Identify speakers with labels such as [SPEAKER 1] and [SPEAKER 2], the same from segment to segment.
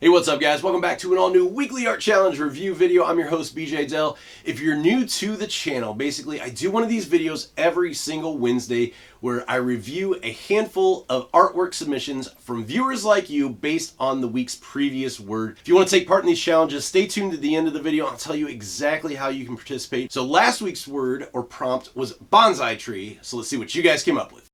[SPEAKER 1] Hey, what's up guys? Welcome back to an all new weekly art challenge review video. I'm your host BJ Dell. If you're new to the channel, basically I do one of these videos every single Wednesday where I review a handful of artwork submissions from viewers like you based on the week's previous word. If you want to take part in these challenges, stay tuned to the end of the video. I'll tell you exactly how you can participate. So last week's word or prompt was bonsai tree. So let's see what you guys came up with.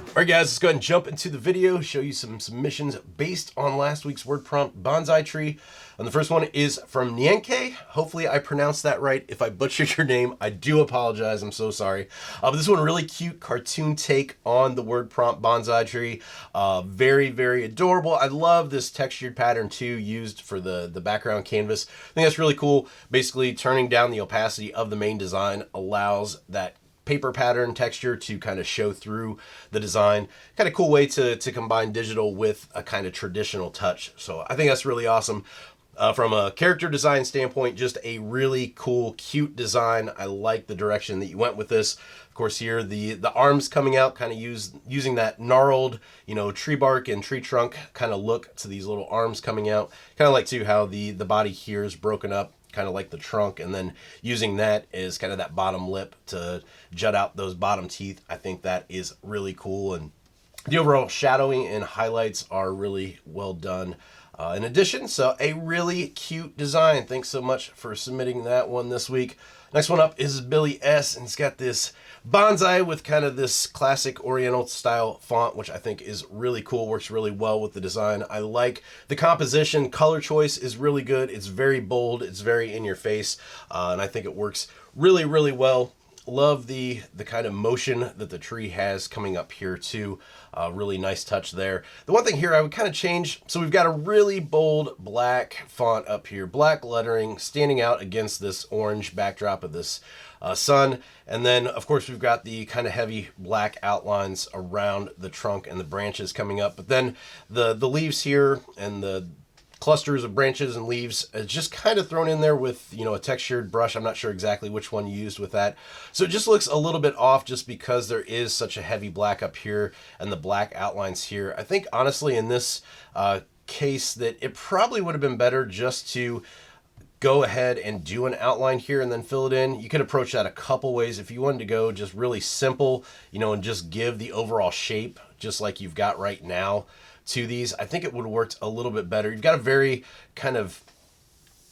[SPEAKER 1] Alright guys, let's go ahead and jump into the video, show you some submissions based on last week's word prompt, bonsai tree. And the first one is from Nienke. Hopefully I pronounced that right. If I butchered your name, I do apologize. I'm so sorry. But this one, really cute cartoon take on the word prompt bonsai tree. Very, very adorable. I love this textured pattern too used for the background canvas. I think that's really cool. Basically turning down the opacity of the main design allows that paper pattern texture to kind of show through the design. Kind of cool way to combine digital with a kind of traditional touch. So I think that's really awesome. From a character design standpoint, just a really cool, cute design. I like the direction that you went with this. Of course, here the arms coming out, kind of using that gnarled, tree bark and tree trunk kind of look to these little arms coming out. Kind of like too how the body here is broken up, kind of like the trunk, and then using that as kind of that bottom lip to jut out those bottom teeth. I think that is really cool, and the overall shadowing and highlights are really well done. In addition, so a really cute design. Thanks so much for submitting that one this week. Next one up is Billy S, and it's got this bonsai with kind of this classic oriental style font, which I think is really cool, works really well with the design. I like the composition. Color choice is really good. It's very bold, it's very in your face, and I think it works really, really well. Love the kind of motion that the tree has coming up here too. Really nice touch there. The one thing here I would kind of change, so we've got a really bold black font up here, black lettering standing out against this orange backdrop of this sun. And then of course we've got the kind of heavy black outlines around the trunk and the branches coming up. But then the leaves here and the clusters of branches and leaves just kind of thrown in there with, a textured brush. I'm not sure exactly which one you used with that. So it just looks a little bit off just because there is such a heavy black up here and the black outlines here. I think honestly in this case that it probably would have been better just to go ahead and do an outline here and then fill it in. You could approach that a couple ways. If you wanted to go just really simple, and just give the overall shape just like you've got right now to these, I think it would have worked a little bit better. You've got a very kind of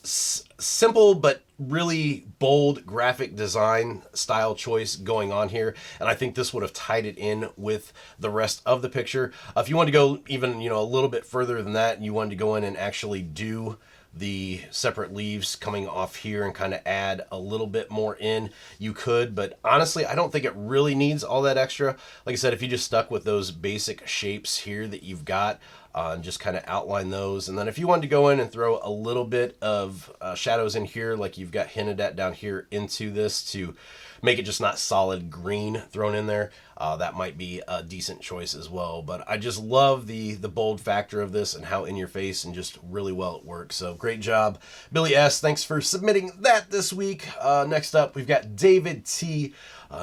[SPEAKER 1] simple but really bold graphic design style choice going on here, and I think this would have tied it in with the rest of the picture. If you want to go even a little bit further than that, and you wanted to go in and actually do the separate leaves coming off here and kind of add a little bit more in, you could, but honestly I don't think it really needs all that extra. Like I said, if you just stuck with those basic shapes here that you've got, and just kind of outline those, and then if you wanted to go in and throw a little bit of shadows in here like you've got hinted at down here into this to make it just not solid green thrown in there, that might be a decent choice as well. But I just love the bold factor of this and how in your face and just really well it works. So great job, Billy S. Thanks for submitting that this week. Next up, we've got David T.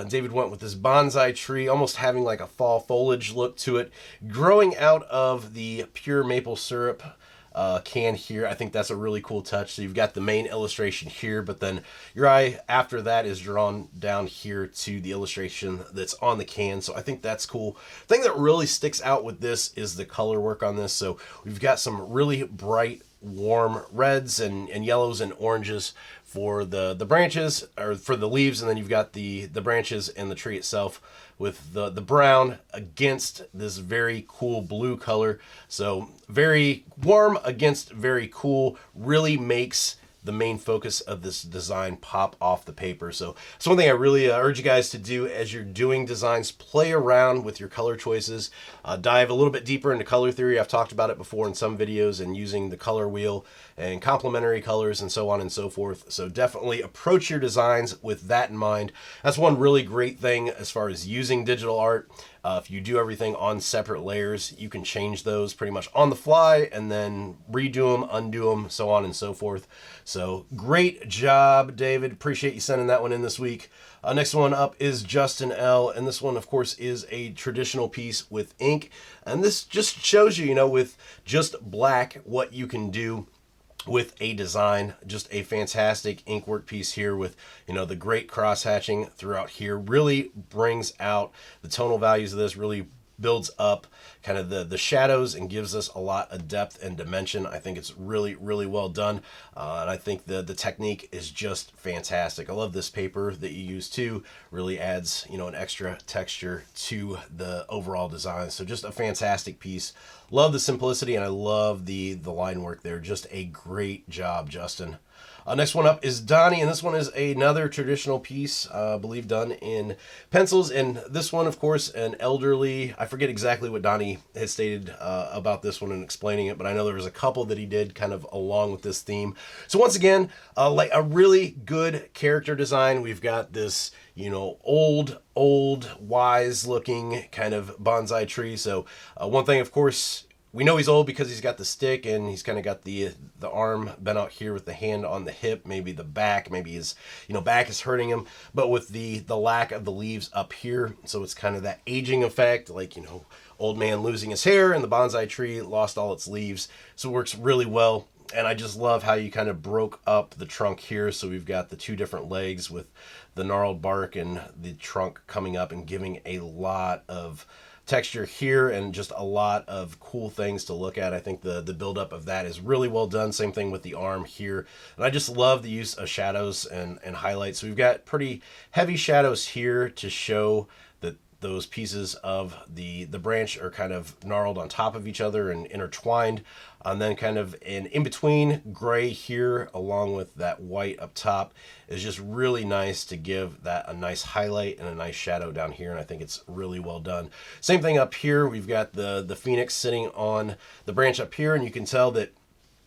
[SPEAKER 1] David went with this bonsai tree, almost having like a fall foliage look to it, growing out of the pure maple syrup can here. I think that's a really cool touch. So you've got the main illustration here, but then your eye after that is drawn down here to the illustration that's on the can. So I think that's cool. The thing that really sticks out with this is the color work on this. So we've got some really bright, warm reds and yellows and oranges for the branches, or for the leaves, and then you've got the branches and the tree itself with the brown against this very cool blue color. So very warm against very cool, really makes the main focus of this design pop off the paper. So it's one thing I really urge you guys to do as you're doing designs. Play around with your color choices, dive a little bit deeper into color theory. I've talked about it before in some videos, and using the color wheel and complementary colors and so on and so forth. So definitely approach your designs with that in mind. That's one really great thing as far as using digital art. If you do everything on separate layers, you can change those pretty much on the fly and then redo them, undo them, so on and so forth. So great job, David. Appreciate you sending that one in this week. Next one up is Justin L. And this one, of course, is a traditional piece with ink. And this just shows you, with just black, what you can do with a design. Just a fantastic inkwork piece here with, the great cross hatching throughout here. Really brings out the tonal values of this, really builds up kind of the shadows and gives us a lot of depth and dimension. I think it's really, really well done. And I think the technique is just fantastic. I love this paper that you use too. Really adds, an extra texture to the overall design. So just a fantastic piece. Love the simplicity, and I love the line work there. Just a great job, Justin. Next one up is Donnie, and this one is another traditional piece, I believe done in pencils. And this one, of course, an elderly, I forget exactly what Donnie had stated about this one and explaining it, but I know there was a couple that he did kind of along with this theme. So once again, like a really good character design. We've got this, old, wise looking kind of bonsai tree. So one thing, of course, we know he's old because he's got the stick and he's kind of got the arm bent out here with the hand on the hip, maybe the back, maybe his back is hurting him, but with the lack of the leaves up here, so it's kind of that aging effect, like old man losing his hair and the bonsai tree lost all its leaves. So it works really well. And I just love how you kind of broke up the trunk here. So we've got the two different legs with the gnarled bark and the trunk coming up and giving a lot of texture here and just a lot of cool things to look at. I think the buildup of that is really well done. Same thing with the arm here. And I just love the use of shadows and highlights. So we've got pretty heavy shadows here to show that those pieces of the branch are kind of gnarled on top of each other and intertwined. And then kind of an in-between gray here along with that white up top is just really nice to give that a nice highlight and a nice shadow down here. And I think it's really well done. Same thing up here. We've got the phoenix sitting on the branch up here, and you can tell that,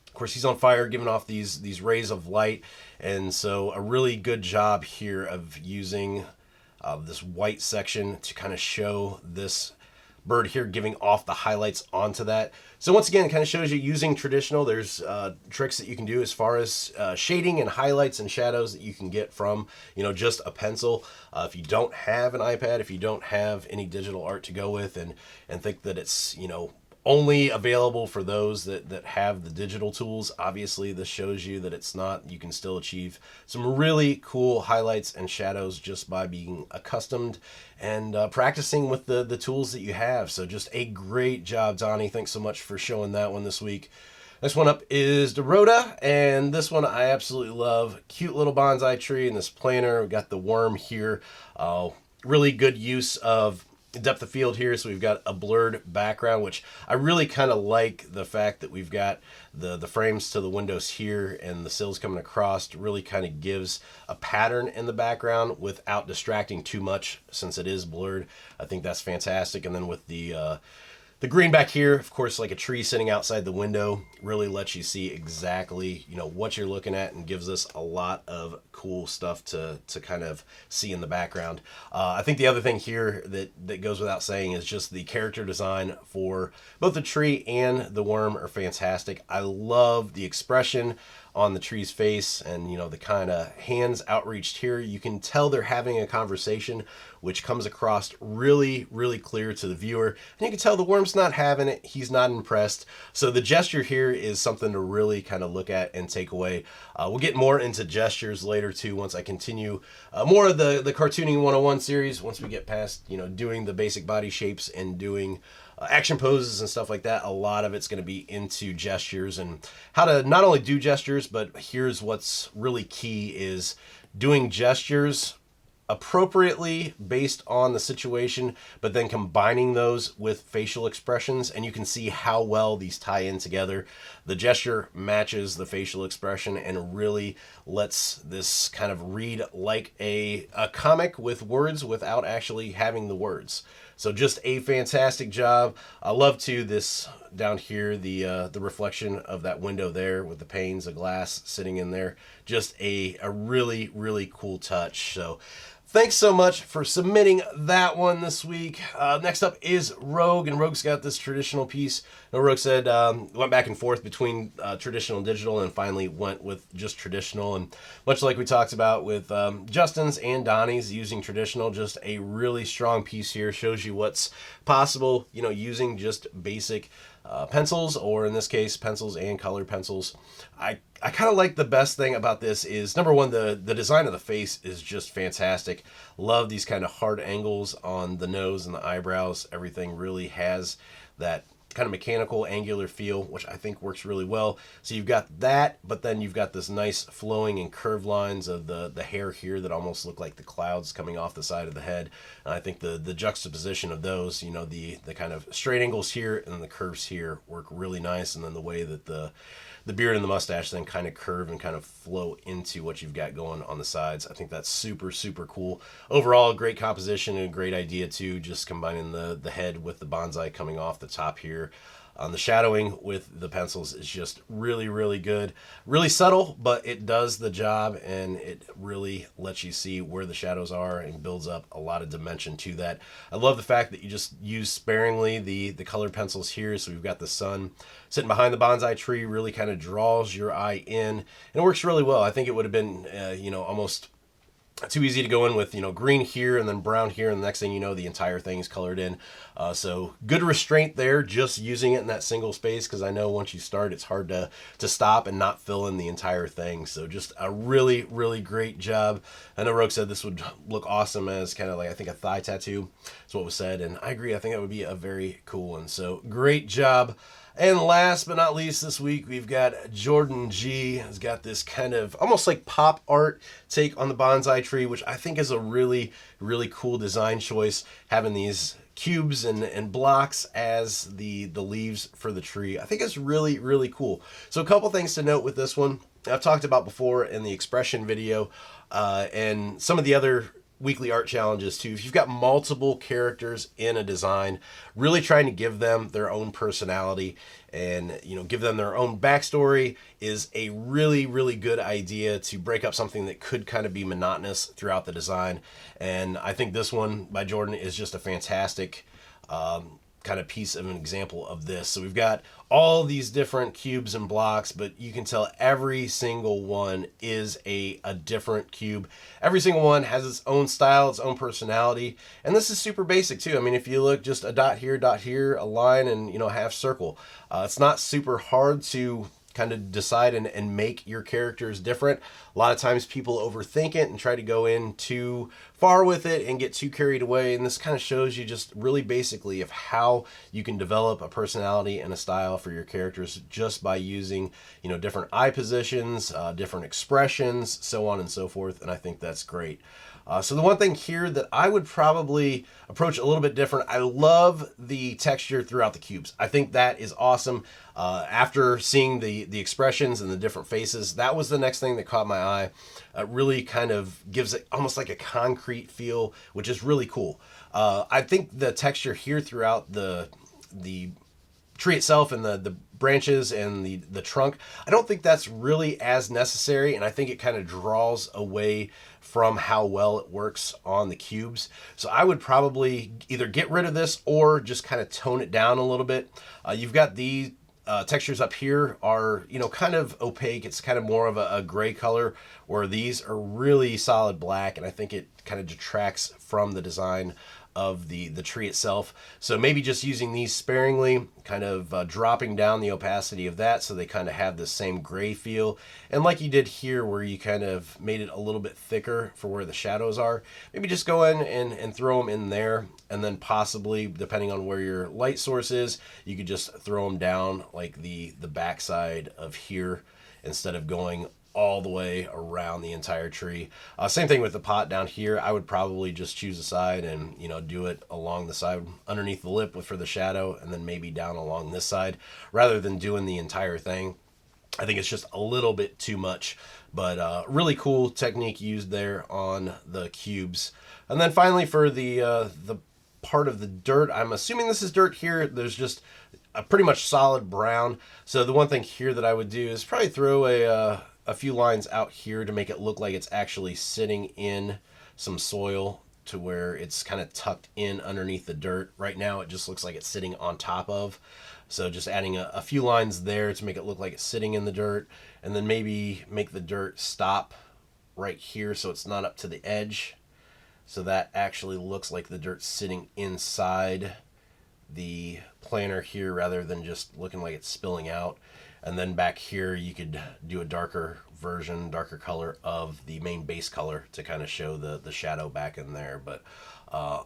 [SPEAKER 1] of course, he's on fire, giving off these rays of light. And so a really good job here of using this white section to kind of show this bird here, giving off the highlights onto that. So once again, it kind of shows you using traditional. There's tricks that you can do as far as shading and highlights and shadows that you can get from, just a pencil. If you don't have an iPad, if you don't have any digital art to go with and think that it's, only available for those that have the digital tools, obviously this shows you that it's not. You can still achieve some really cool highlights and shadows just by being accustomed and practicing with the tools that you have. So just a great job, Donnie. Thanks so much for showing that one this week. Next one up is Dorota, and this one I absolutely love. Cute little bonsai tree in this planter. We've got the worm here. Really good use of depth of field here. So we've got a blurred background, which I really kind of like the fact that we've got the frames to the windows here and the sills coming across. It really kind of gives a pattern in the background without distracting too much since it is blurred. I think that's fantastic. And then with the green back here, of course, like a tree sitting outside the window, really lets you see exactly, what you're looking at and gives us a lot of cool stuff to kind of see in the background. I think the other thing here that goes without saying is just the character design for both the tree and the worm are fantastic. I love the expression on the tree's face and, the kind of hands outreached here. You can tell they're having a conversation, which comes across really, really clear to the viewer. And you can tell the worm's not having it. He's not impressed. So the gesture here is something to really kind of look at and take away. We'll get more into gestures later too once I continue more of the Cartooning 101 series, once we get past, doing the basic body shapes and doing action poses and stuff like that. A lot of it's going to be into gestures and how to not only do gestures, but here's what's really key is doing gestures appropriately based on the situation, but then combining those with facial expressions, and you can see how well these tie in together. The gesture matches the facial expression and really lets this kind of read like a comic with words without actually having the words. So just a fantastic job. I love too this down here, the reflection of that window there with the panes of glass sitting in there. Just a really, really cool touch. So thanks so much for submitting that one this week. Next up is Rogue, and Rogue's got this traditional piece. Now, Rogue said went back and forth between traditional and digital, and finally went with just traditional. And much like we talked about with Justin's and Donnie's using traditional, just a really strong piece here. Shows you what's possible, you know, using just basic pencils, or in this case, pencils and colored pencils. I kind of like, the best thing about this is, number one, the design of the face is just fantastic. Love these kind of hard angles on the nose and the eyebrows. Everything really has that kind of mechanical, angular feel, which I think works really well. So you've got that, but then you've got this nice flowing and curved lines of the hair here that almost look like the clouds coming off the side of the head. And I think the juxtaposition of those, you know, the kind of straight angles here and the curves here work really nice. And then the way that the beard and the mustache then kind of curve and kind of flow into what you've got going on the sides. I think that's super, super cool. Overall, great composition and a great idea too, just combining the head with the bonsai coming off the top here. The shadowing with the pencils is just really, really good. Really subtle, but it does the job, and it really lets you see where the shadows are and builds up a lot of dimension to that. I love the fact that you just use sparingly the colored pencils here. So we've got the sun sitting behind the bonsai tree, really kind of draws your eye in, and it works really well. I think it would have been, you know, almost too easy to go in with, you know, green here and then brown here, and the next thing you know, the entire thing is colored in. So good restraint there, just using it in that single space, because I know once you start, it's hard to stop and not fill in the entire thing. So just a really, really great job. I know Rogue said this would look awesome as kind of like, I think, a thigh tattoo is what was said, and I agree. I think that would be a very cool one. So great job. And last but not least, this week, we've got Jordan G. has got this kind of almost like pop art take on the bonsai tree, which I think is a really, really cool design choice, having these cubes and blocks as the leaves for the tree. I think it's really, really cool. So a couple things to note with this one. I've talked about before in the expression video and some of the other weekly art challenges too. If you've got multiple characters in a design, really trying to give them their own personality and, you know, give them their own backstory is a really, really good idea to break up something that could kind of be monotonous throughout the design. And I think this one by Jordan is just a fantastic kind of piece of an example of this. So we've got all these different cubes and blocks, but you can tell every single one is a different cube. Every single one has its own style, its own personality. And this is super basic too. I mean, if you look, just a dot here, a line, and, you know, half circle. It's not super hard to kind of decide and make your characters different. A lot of times people overthink it and try to go in too far with it and get too carried away. And this kind of shows you just really basically of how you can develop a personality and a style for your characters just by using, you know, different eye positions, different expressions, so on and so forth. And I think that's great. So the one thing here that I would probably approach a little bit different, I love the texture throughout the cubes. I think that is awesome. After seeing the expressions and the different faces, that was the next thing that caught my eye. It really kind of gives it almost like a concrete feel, which is really cool. I think the texture here throughout the tree itself and the branches and the trunk, I don't think that's really as necessary, and I think it kind of draws away from how well it works on the cubes. So I would probably either get rid of this or just kind of tone it down a little bit. You've got the textures up here are, you know, kind of opaque. It's kind of more of a gray color, where these are really solid black, and I think it kind of detracts from the design of the tree itself. So maybe just using these sparingly, kind of dropping down the opacity of that so they kind of have the same gray feel. And like you did here, where you kind of made it a little bit thicker for where the shadows are, maybe just go in and throw them in there. And then possibly, depending on where your light source is, you could just throw them down like the backside of here instead of going all the way around the entire tree. Same thing with the pot down here. I would probably just choose a side and, you know, do it along the side underneath the lip for the shadow, and then maybe down along this side rather than doing the entire thing. I think it's just a little bit too much, but really cool technique used there on the cubes. And then finally, for the part of the dirt, I'm assuming this is dirt here. There's just a pretty much solid brown. So the one thing here that I would do is probably throw a few lines out here to make it look like it's actually sitting in some soil to where it's kind of tucked in underneath the dirt. Right now it just looks like it's sitting on top of. So just adding a few lines there to make it look like it's sitting in the dirt, and then maybe make the dirt stop right here so it's not up to the edge. So that actually looks like the dirt's sitting inside the planter here rather than just looking like it's spilling out. And then back here you could do a darker version, darker color of the main base color to kind of show the shadow back in there. But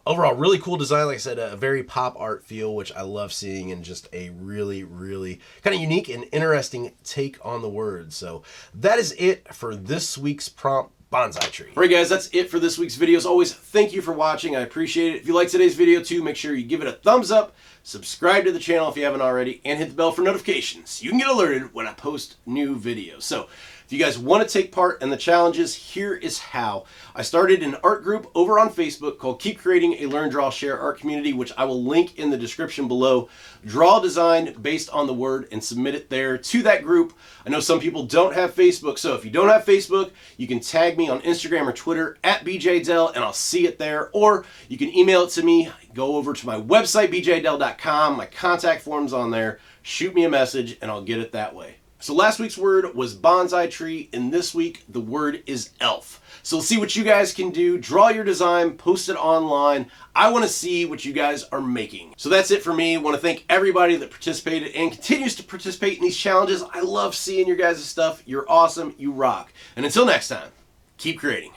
[SPEAKER 1] overall, really cool design. Like I said, a very pop art feel, which I love seeing, and just a really, really kind of unique and interesting take on the word. So that is it for this week's prompt bonsai tree. All right, guys, that's it for this week's video. As always, thank you for watching. I appreciate it. If you like today's video too, make sure you give it a thumbs up, subscribe to the channel if you haven't already, and hit the bell for notifications. You can get alerted when I post new videos. So if you guys want to take part in the challenges, here is how. I started an art group over on Facebook called Keep Creating, a Learn, Draw, Share art community, which I will link in the description below. Draw a design based on the word and submit it there to that group. I know some people don't have Facebook, so if you don't have Facebook, you can tag me on Instagram or Twitter at BJDell, and I'll see it there. Or you can email it to me. Go over to my website, bjdell.com. My contact form's on there. Shoot me a message, and I'll get it that way. So last week's word was bonsai tree, and this week the word is elf. So let's see what you guys can do. Draw your design, post it online. I want to see what you guys are making. So that's it for me. I want to thank everybody that participated and continues to participate in these challenges. I love seeing your guys' stuff. You're awesome. You rock. And until next time, keep creating.